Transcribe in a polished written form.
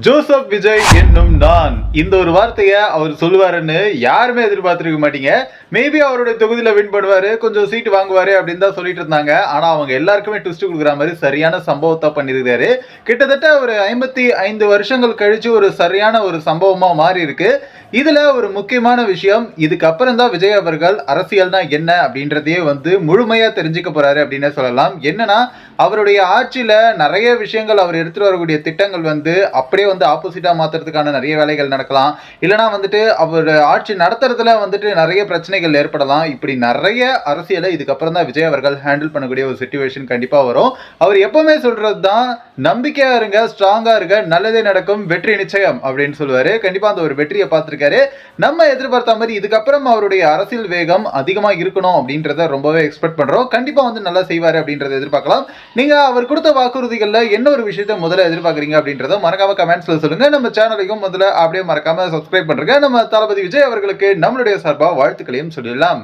Joseph Vijay என்னும் நான் இந்த ஒரு வார்த்தையை அவர் சொல்லுவாருன்னு யாருமே எதிர்பார்த்திருக்க மாட்டீங்க. மேபி அவருடைய தொகுதியில வின் பண்ணுவாரு, கொஞ்சம் சீட் வாங்குவாரு அப்படின்னு தான் சொல்லிட்டு இருந்தாங்க. ஆனா அவங்க எல்லாருக்குமே ட்விஸ்ட் கொடுக்குற மாதிரி சரியான சம்பவத்தை பண்ணியிருக்காரு. கிட்டத்தட்ட ஒரு 55 வருஷங்கள் கழிச்சு ஒரு சரியான ஒரு சம்பவமா மாறி இருக்கு. இதுல ஒரு முக்கியமான விஷயம், இதுக்கப்புறம் தான் விஜய் அவர்கள் அரசியல்னா என்ன அப்படின்றதையே முழுமையா தெரிஞ்சுக்க போறாரு அப்படின்னு சொல்லலாம். என்னன்னா, அவருடைய ஆட்சியில நிறைய விஷயங்கள் அவர் எடுத்துட்டு வரக்கூடிய திட்டங்கள் அப்படியே ஆப்போசிட்டா மாத்துறதுக்கான நிறைய வேலைகள் நடக்கலாம். இல்லனா அவர் ஆட்சி நடத்துறதுல நிறைய பிரச்சனைகள் ஏற்படலாம். இப்படி நிறைய அரசியலை இதுக்கப்புறம் தான் விஜய் அவர்கள் ஹேண்டில் பண்ணக்கூடிய ஒரு சிச்சுவேஷன் கண்டிப்பா வரும். அவர் எப்பவுமே சொல்றது தான், நம்பிக்கையா இருங்க, ஸ்ட்ராங்கா இருங்க, நல்லதே நடக்கும், வெற்றி நிச்சயம் அப்படின்னு சொல்லுவாரு. கண்டிப்பா அந்த ஒரு வெற்றியை பார்த்திருக்காரு. நம்ம எதிர்பார்த்த மாதிரி இதுக்கப்புறம் அவருடைய அரசியல் வேகம் அதிகமா இருக்கணும் அப்படின்றத ரொம்பவே எக்ஸ்பெக்ட் பண்றோம். கண்டிப்பா நல்லா செய்வாரு அப்படின்றத எதிர்பார்க்கலாம். நீங்க அவர் கொடுத்த வாக்குறுதிகள்ல என்ன ஒரு விஷயத்தை முதல்ல எதிர்பார்க்கறீங்க அப்படின்றத மறக்காம கமெண்ட்ஸ்ல சொல்லுங்க. நம்ம சேனலையும் முதல்ல அப்படியே மறக்காம சப்ஸ்கிரைப் பண்றீங்க. நம்ம தளபதி விஜய் அவர்களுக்கு நம்மளுடைய சார்பா வாழ்த்துக்களையும் சொல்லிடலாம்.